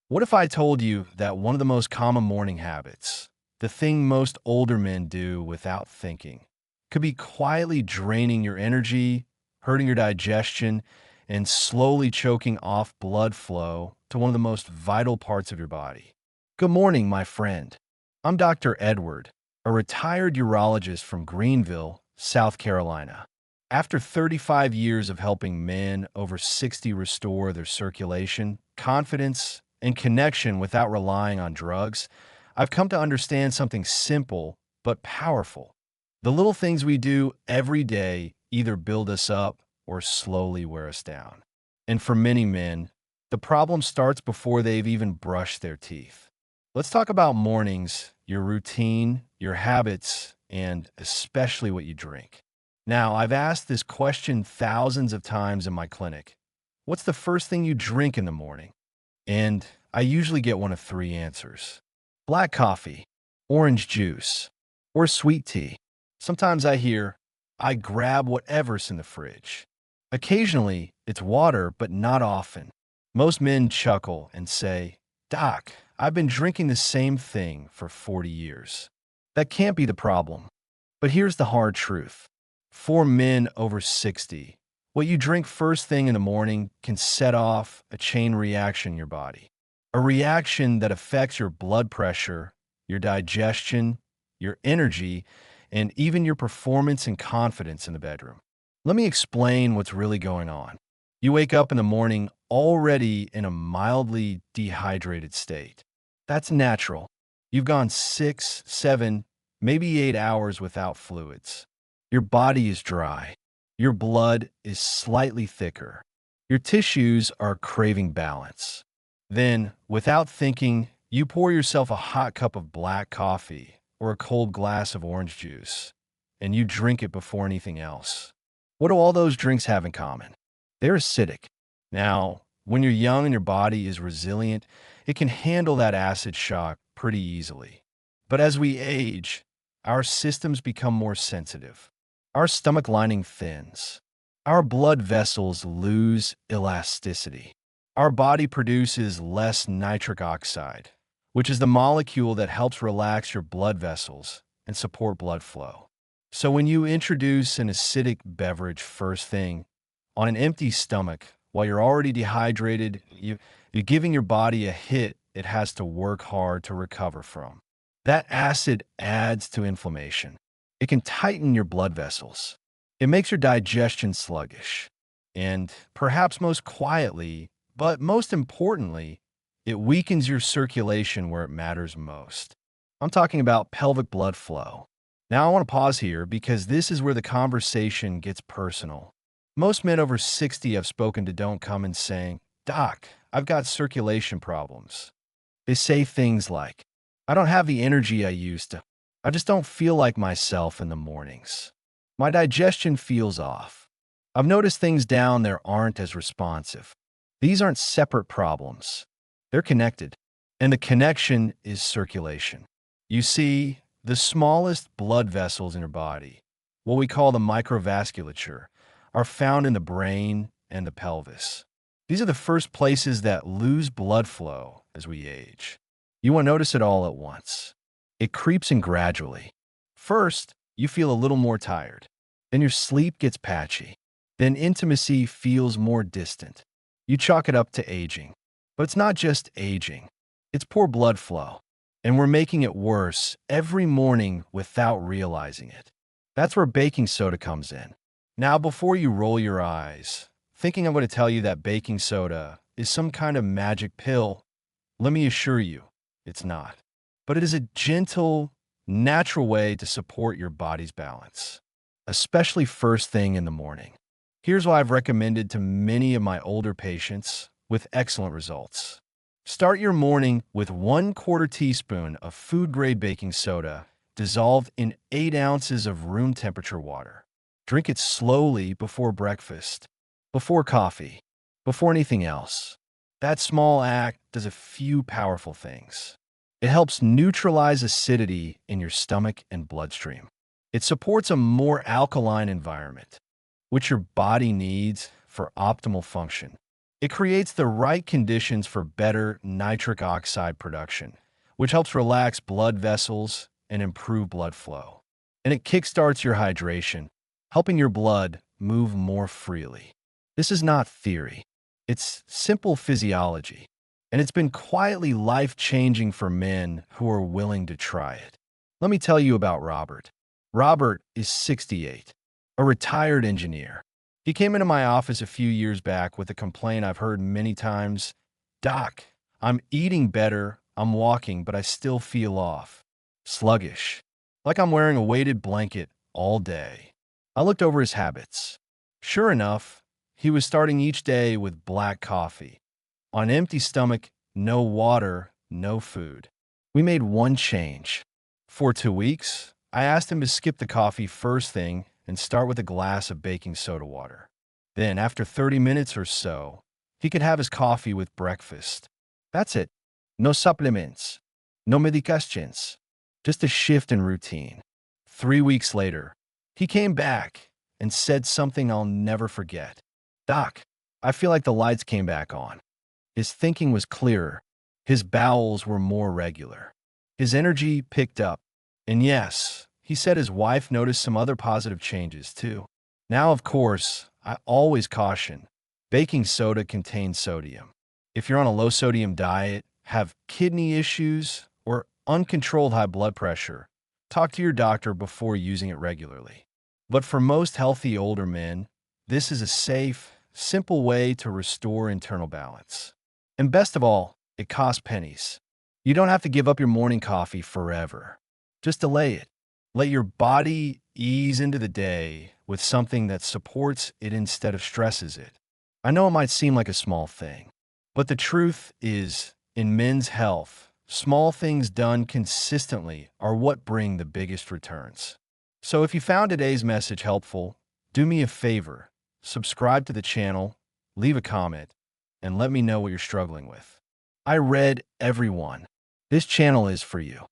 What if I told you that one of the most common morning habits, the thing most older men do without thinking, could be quietly draining your energy, hurting your digestion, and slowly choking off blood flow to one of the most vital parts of your body? Good morning, my friend. I'm Dr. Edward, a retired urologist from Greenville, South Carolina. After 35 years of helping men over 60 restore their circulation, confidence, and connection without relying on drugs, I've come to understand something simple but powerful. The little things we do every day either build us up or slowly wear us down. And for many men, the problem starts before they've even brushed their teeth. Let's talk about mornings, your routine, your habits, and especially what you drink. Now, I've asked this question thousands of times in my clinic. What's the first thing you drink in the morning? And I usually get one of three answers: black coffee, orange juice, or sweet tea. Sometimes I hear, I grab whatever's in the fridge. Occasionally, it's water, but not often. Most men chuckle and say, Doc, I've been drinking the same thing for 40 years. That can't be the problem. But here's the hard truth. For men over 60, what you drink first thing in the morning can set off a chain reaction in your body. A reaction that affects your blood pressure, your digestion, your energy, and even your performance and confidence in the bedroom. Let me explain what's really going on. You wake up in the morning already in a mildly dehydrated state. That's natural. You've gone 6, 7, maybe 8 hours without fluids. Your body is dry. Your blood is slightly thicker. Your tissues are craving balance. Then, without thinking, you pour yourself a hot cup of black coffee or a cold glass of orange juice, and you drink it before anything else. What do all those drinks have in common? They're acidic. Now, when you're young and your body is resilient, it can handle that acid shock pretty easily. But as we age, our systems become more sensitive. Our stomach lining thins. Our blood vessels lose elasticity. Our body produces less nitric oxide, which is the molecule that helps relax your blood vessels and support blood flow. So when you introduce an acidic beverage first thing on an empty stomach while you're already dehydrated, you're giving your body a hit it has to work hard to recover from. That acid adds to inflammation. It can tighten your blood vessels. It makes your digestion sluggish. And perhaps most quietly, but most importantly, it weakens your circulation where it matters most. I'm talking about pelvic blood flow. Now I want to pause here because this is where the conversation gets personal. Most men over 60 I've spoken to don't come in saying, Doc, I've got circulation problems. They say things like, I don't have the energy I used to. I just don't feel like myself in the mornings. My digestion feels off. I've noticed things down there aren't as responsive. These aren't separate problems. They're connected. And the connection is circulation. You see, the smallest blood vessels in your body, what we call the microvasculature, are found in the brain and the pelvis. These are the first places that lose blood flow as we age. You won't notice it all at once. It creeps in gradually. First, you feel a little more tired. Then your sleep gets patchy. Then intimacy feels more distant. You chalk it up to aging. But it's not just aging. It's poor blood flow. And we're making it worse every morning without realizing it. That's where baking soda comes in. Now, before you roll your eyes, thinking I'm going to tell you that baking soda is some kind of magic pill, let me assure you, it's not. But it is a gentle, natural way to support your body's balance, especially first thing in the morning. Here's what I've recommended to many of my older patients with excellent results. Start your morning with 1/4 teaspoon of food-grade baking soda dissolved in 8 ounces of room temperature water. Drink it slowly before breakfast, before coffee, before anything else. That small act does a few powerful things. It helps neutralize acidity in your stomach and bloodstream. It supports a more alkaline environment, which your body needs for optimal function. It creates the right conditions for better nitric oxide production, which helps relax blood vessels and improve blood flow. And it kickstarts your hydration, helping your blood move more freely. This is not theory. It's simple physiology, and it's been quietly life-changing for men who are willing to try it. Let me tell you about Robert. Robert is 68, a retired engineer. He came into my office a few years back with a complaint I've heard many times. Doc, I'm eating better, I'm walking, but I still feel off. Sluggish. Like I'm wearing a weighted blanket all day. I looked over his habits. Sure enough, he was starting each day with black coffee. On an empty stomach, no water, no food. We made one change. For 2 weeks, I asked him to skip the coffee first thing and start with a glass of baking soda water. Then, after 30 minutes or so, he could have his coffee with breakfast. That's it. No supplements. No medications. Just a shift in routine. 3 weeks later, he came back and said something I'll never forget. Doc, I feel like the lights came back on. His thinking was clearer. His bowels were more regular. His energy picked up. And yes, he said his wife noticed some other positive changes too. Now, of course, I always caution, baking soda contains sodium. If you're on a low-sodium diet, have kidney issues, or uncontrolled high blood pressure, talk to your doctor before using it regularly. But for most healthy older men, this is a safe, simple way to restore internal balance. And best of all, it costs pennies. You don't have to give up your morning coffee forever. Just delay it. Let your body ease into the day with something that supports it instead of stresses it. I know it might seem like a small thing, but the truth is, in men's health, small things done consistently are what bring the biggest returns. So if you found today's message helpful, do me a favor, subscribe to the channel, leave a comment, and let me know what you're struggling with. I read everyone. This channel is for you.